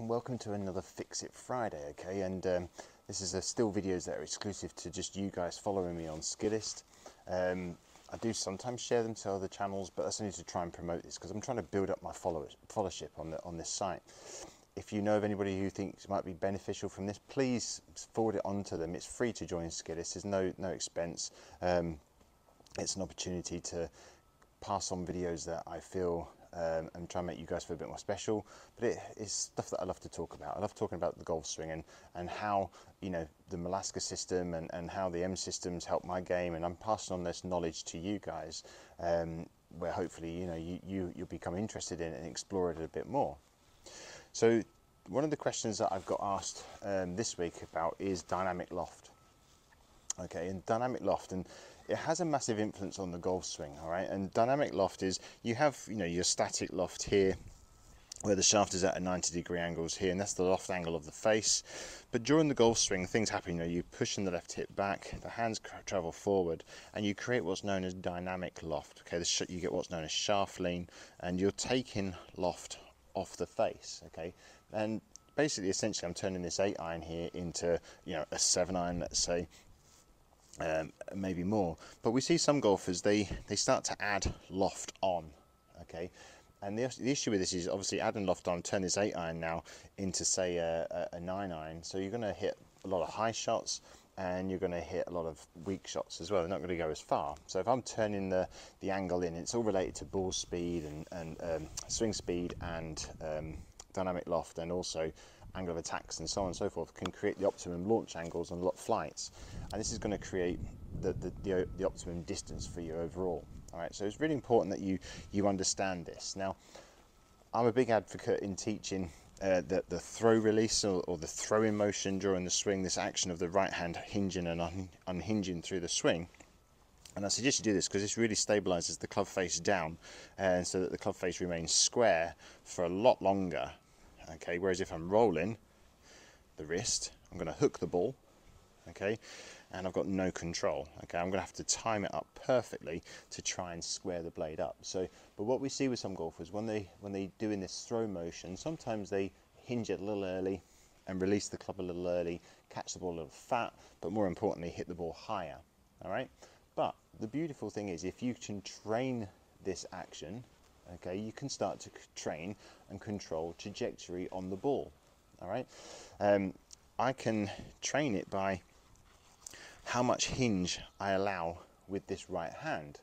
and welcome to another Fix It Friday, okay? And this is still videos that are exclusive to just you guys following me on Skillist. I do sometimes share them to other channels, but that's only to try and promote this because I'm trying to build up my followership on this site. If you know of anybody who thinks it might be beneficial from this, please forward it on to them. It's free to join Skillist. There's no expense. It's an opportunity to pass on videos that I feel and try and make you guys feel a bit more special, but it's stuff that I love to talk about. I love talking about the golf swing and how, you know, the Malaska system and how the M systems help my game, and I'm passing on this knowledge to you guys, where hopefully, you know, you'll become interested in it and explore it a bit more. So one of the questions that I've got asked this week about is dynamic loft. Okay, and dynamic loft, and it has a massive influence on the golf swing, all right? And dynamic loft is, you have, you know, your static loft here, where the shaft is at a 90-degree angles here, and that's the loft angle of the face. But during the golf swing, things happen. You know, you push in the left hip back, the hands travel forward, and you create what's known as dynamic loft. Okay, you get what's known as shaft lean, and you're taking loft off the face. Okay, and basically, essentially, I'm turning this 8-iron here into, you know, a 7-iron, let's say. Maybe more, but we see some golfers, they start to add loft on, okay? And the issue with this is obviously adding loft on, turn this 8-iron now into, say, a 9-iron, so you're going to hit a lot of high shots and you're going to hit a lot of weak shots as well. They're not going to go as far. So if I'm turning the angle in, it's all related to ball speed and swing speed and dynamic loft, and also angle of attacks and so on and so forth, can create the optimum launch angles and flights, and this is going to create the optimum distance for you overall. All right, so it's really important that you understand this. Now, I'm a big advocate in teaching the throw release or the throwing motion during the swing, this action of the right hand hinging and unhinging through the swing. And I suggest you do this because this really stabilizes the club face down, and so that the club face remains square for a lot longer. Okay, whereas if I'm rolling the wrist, I'm going to hook the ball, okay, and I've got no control. Okay, I'm going to have to time it up perfectly to try and square the blade up. So, but what we see with some golfers, when they do in this throw motion, sometimes they hinge it a little early and release the club a little early, catch the ball a little fat, but more importantly, hit the ball higher. All right, but the beautiful thing is, if you can train this action, okay, you can start to train and control trajectory on the ball. All right, I can train it by how much hinge I allow with this right hand,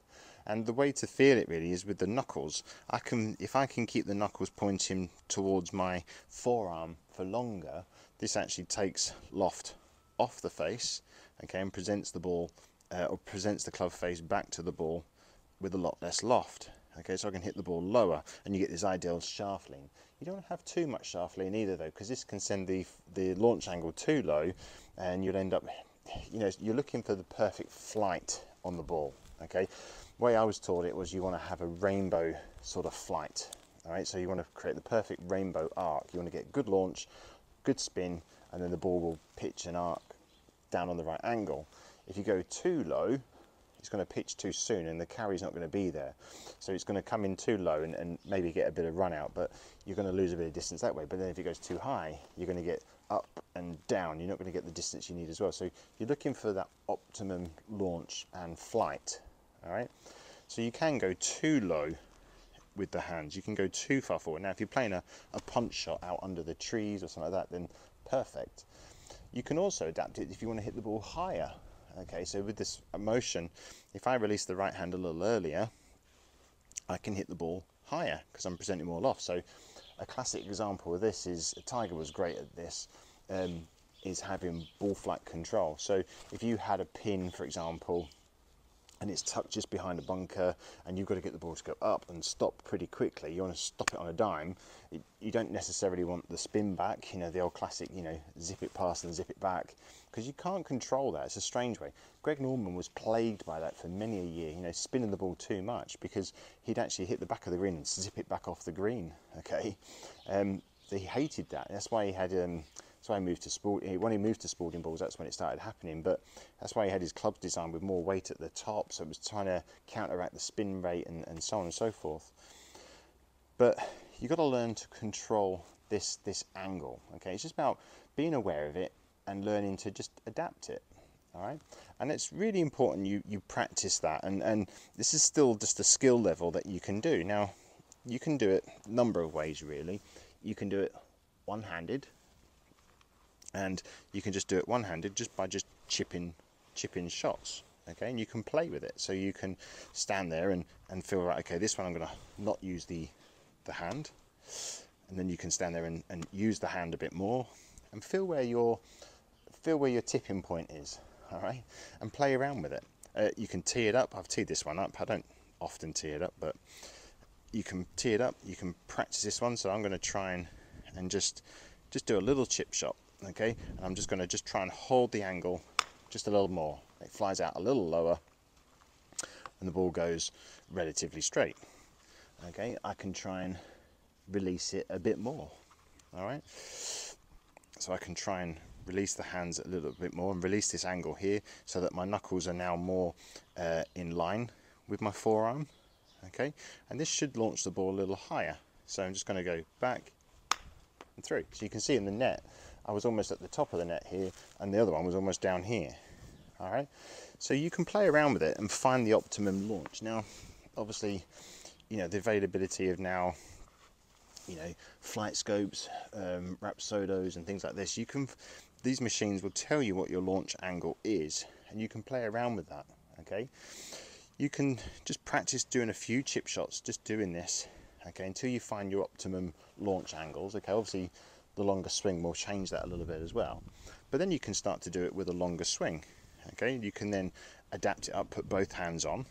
and the way to feel it really is with the knuckles. If I can keep the knuckles pointing towards my forearm for longer, this actually takes loft off the face, okay, and presents the ball or presents the club face back to the ball with a lot less loft. Okay, so I can hit the ball lower, and you get this ideal shaft lean. You don't have too much shaft lean either, though, because this can send the launch angle too low, and you'll end up, you know, you're looking for the perfect flight on the ball. Okay, the way I was taught it was you want to have a rainbow sort of flight. All right, so you want to create the perfect rainbow arc. You want to get good launch, good spin, and then the ball will pitch and arc down on the right angle. If you go too low, it's going to pitch too soon and the carry's not going to be there, so it's going to come in too low and maybe get a bit of run out, but you're going to lose a bit of distance that way. But then if it goes too high, you're going to get up and down, you're not going to get the distance you need as well. So you're looking for that optimum launch and flight. All right, so you can go too low with the hands, you can go too far forward. Now if you're playing a punch shot out under the trees or something like that, then perfect. You can also adapt it if you want to hit the ball higher. Okay, so with this motion, if I release the right hand a little earlier, I can hit the ball higher because I'm presenting more loft. So a classic example of this is, Tiger was great at this, is having ball flight control. So if you had a pin, for example, and it's tucked just behind a bunker, and you've got to get the ball to go up and stop pretty quickly, you want to stop it on a dime, you don't necessarily want the spin back, you know, the old classic, you know, zip it past and zip it back, because you can't control that. It's a strange way. Greg Norman was plagued by that for many a year, you know, spinning the ball too much, because he'd actually hit the back of the green and zip it back off the green, okay? He hated that. That's why he had that's why he moved to when he moved to sporting balls, that's when it started happening. But that's why he had his clubs designed with more weight at the top, so it was trying to counteract the spin rate and so on and so forth. But you've got to learn to control this angle. Okay, it's just about being aware of it and learning to just adapt it. All right, and it's really important you practice that, and this is still just a skill level that you can do. Now, you can do it a number of ways, really. You can do it one-handed, and you can just do it one-handed just by chipping shots. Okay, and you can play with it, so you can stand there and feel, right, okay, this one I'm going to not use the hand, and then you can stand there and use the hand a bit more and feel where your tipping point is. All right, and play around with it. You can tee it up. I've teed this one up. I don't often tee it up, but you can tee it up. You can practice this one. So I'm going to try and just do a little chip shot. Okay, and I'm just going to try and hold the angle just a little more. It flies out a little lower, and the ball goes relatively straight. Okay, I can try and release it a bit more. All right, so I can try and release the hands a little bit more and release this angle here so that my knuckles are now more in line with my forearm. Okay, and this should launch the ball a little higher. So I'm just going to go back and through. So you can see in the net, I was almost at the top of the net here, and the other one was almost down here. All right, so you can play around with it and find the optimum launch. Now, obviously, you know, the availability of now, you know, flight scopes, Rapsodos and things like this, these machines will tell you what your launch angle is, and you can play around with that. Okay, you can just practice doing a few chip shots, just doing this, okay, until you find your optimum launch angles. Okay, obviously the longer swing will change that a little bit as well, but then you can start to do it with a longer swing. Okay, you can then adapt it up, put both hands on.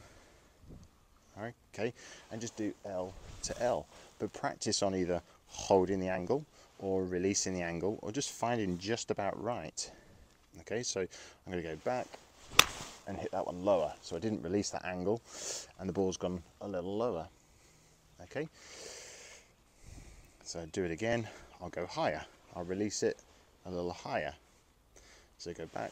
All right, okay, and just do L to L, but practice on either holding the angle or releasing the angle, or just finding just about right. Okay, so I'm going to go back and hit that one lower, so I didn't release that angle and the ball's gone a little lower. Okay, so do it again. I'll go higher, I'll release it a little higher, so go back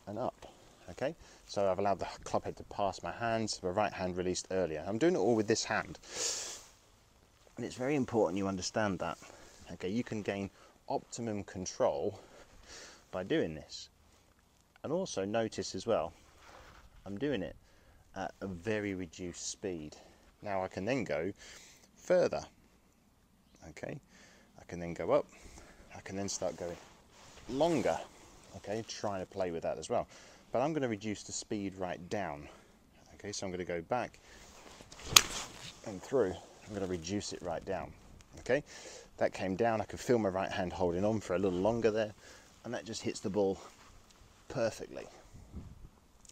and up. Okay, so I've allowed the club head to pass my hands, the right hand released earlier. I'm doing it all with this hand, and it's very important you understand that. Okay, you can gain optimum control by doing this. And also notice as well, I'm doing it at a very reduced speed. Now I can then go further. Okay, I can then go up, I can then start going longer. Okay, trying to play with that as well. But I'm going to reduce the speed right down. Okay, so I'm going to go back and through. I'm going to reduce it right down. Okay, that came down. I could feel my right hand holding on for a little longer there, and that just hits the ball perfectly.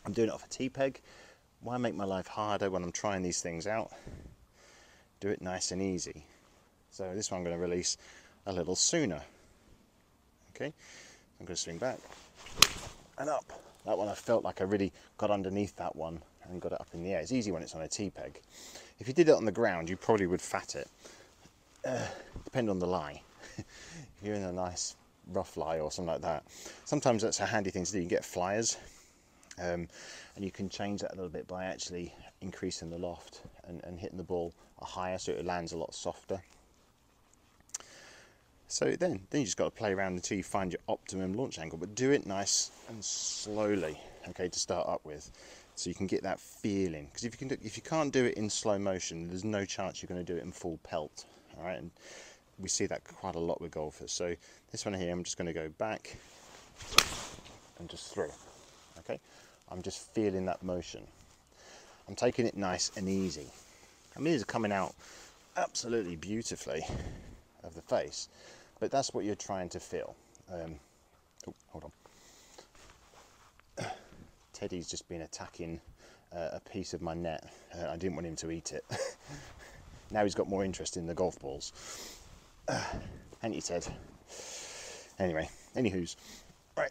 I'm doing it off a T-peg. Why make my life harder when I'm trying these things out? Do it nice and easy. So this one I'm going to release a little sooner. Okay, I'm going to swing back and up. That one I felt like I really got underneath that one and got it up in the air. It's easy when it's on a T-peg. If you did it on the ground, you probably would fat it. Depend on the lie. If you're in a nice rough lie or something like that, sometimes that's a handy thing to do. You can get flyers, and you can change that a little bit by actually increasing the loft and hitting the ball higher so it lands a lot softer. So then you just got to play around until you find your optimum launch angle, but do it nice and slowly, okay, to start up with, so you can get that feeling. Because if you can't do it in slow motion, there's no chance you're going to do it in full pelt. All right, and we see that quite a lot with golfers. So this one here, I'm just going to go back and just through. Okay, I'm just feeling that motion. I'm taking it nice and easy. I mean, these are coming out absolutely beautifully of the face, but that's what you're trying to feel. Oh, hold on. Teddy's just been attacking a piece of my net. I didn't want him to eat it. Now he's got more interest in the golf balls. Ain't you, Ted? Anyway, anywho's. Right,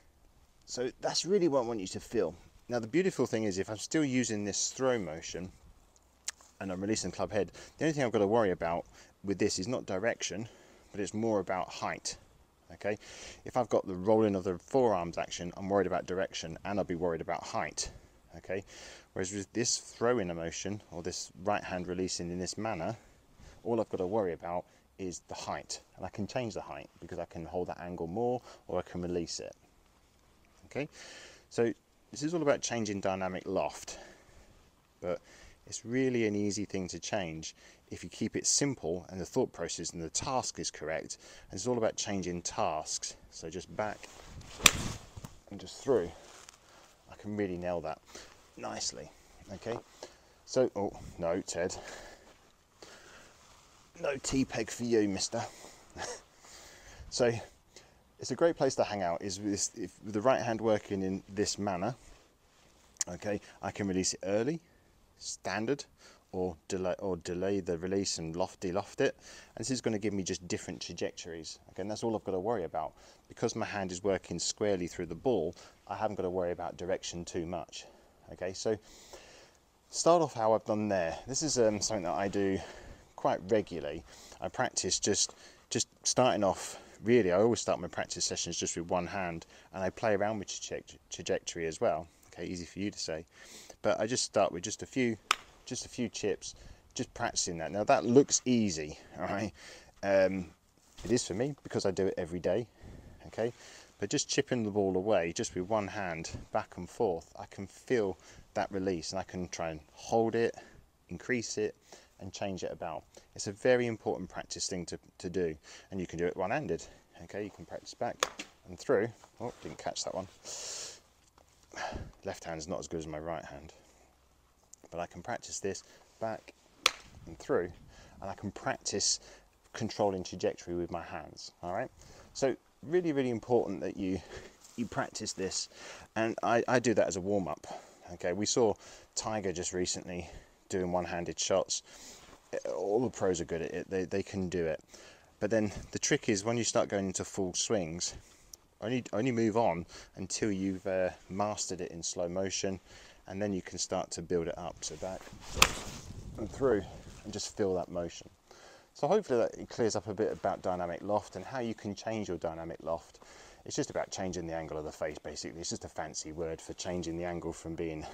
so that's really what I want you to feel. Now the beautiful thing is, if I'm still using this throw motion and I'm releasing club head, the only thing I've got to worry about with this is not direction, but it's more about height. Okay, if I've got the rolling of the forearms action, I'm worried about direction, and I'll be worried about height. Okay, whereas with this throwing motion, or this right hand releasing in this manner, All I've got to worry about is the height, and I can change the height because I can hold that angle more or I can release it. Okay, so this is all about changing dynamic loft, but it's really an easy thing to change if you keep it simple and the thought process and the task is correct. And it's all about changing tasks. So just back and just through. I can really nail that nicely. Okay, so, oh no, Ted, no T-peg for you, mister. So it's a great place to hang out is with the right hand working in this manner. Okay, I can release it early, standard, or delay the release and de-loft it, and this is going to give me just different trajectories. Okay, and that's all I've got to worry about. Because my hand is working squarely through the ball, I haven't got to worry about direction too much. Okay, so start off how I've done there. This is something that I do quite regularly. I practice just starting off. Really, I always start my practice sessions just with one hand, and I play around with trajectory as well. Okay, easy for you to say, but I just start with just a few chips, just practicing that. Now that looks easy, all right? It is for me because I do it every day. Okay, but just chipping the ball away just with one hand, back and forth, I can feel that release, and I can try and hold it, increase it, and change it about. It's a very important practice thing to do, and you can do it one-handed. Okay, you can practice back and through. Oh, didn't catch that one. Left hand's not as good as my right hand, but I can practice this back and through, and I can practice controlling trajectory with my hands. All right, so really, really important that you practice this, and I do that as a warm-up. Okay, we saw Tiger just recently doing one-handed shots. All the pros are good at it, they can do it, but then the trick is when you start going into full swings, only move on until you've mastered it in slow motion, and then you can start to build it up. So back and through, and just feel that motion. So hopefully that it clears up a bit about dynamic loft and how you can change your dynamic loft. It's just about changing the angle of the face, basically. It's just a fancy word for changing the angle from being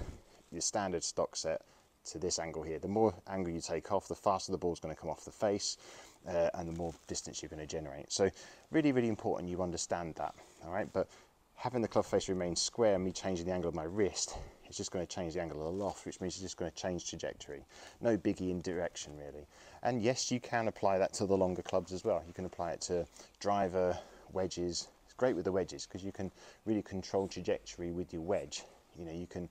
your standard stock set to this angle here. The more angle you take off, the faster the ball's going to come off the face, and the more distance you're going to generate. So really, really important you understand that. All right, but having the club face remain square and me changing the angle of my wrist, it's just going to change the angle of the loft, which means it's just going to change trajectory. No biggie in direction, really. And yes, you can apply that to the longer clubs as well. You can apply it to driver, wedges. It's great with the wedges because you can really control trajectory with your wedge. You know, you can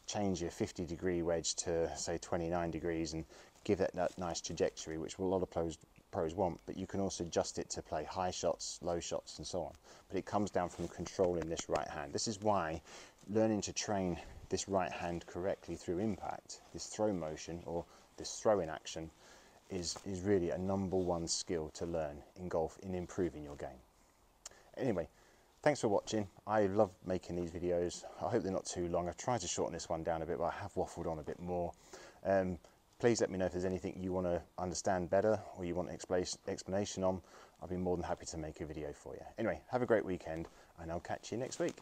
change your 50-degree wedge to say 29 degrees and give it that nice trajectory, which a lot of pros want, but you can also adjust it to play high shots, low shots, and so on. But it comes down from controlling this right hand. This is why learning to train this right hand correctly through impact, this throw motion or this throw in action, is really a #1 skill to learn in golf in improving your game. Anyway, thanks for watching. I love making these videos. I hope they're not too long. I've tried to shorten this one down a bit, but I have waffled on a bit more. Please let me know if there's anything you want to understand better or you want an explanation on. I'll be more than happy to make a video for you. Anyway, have a great weekend, and I'll catch you next week.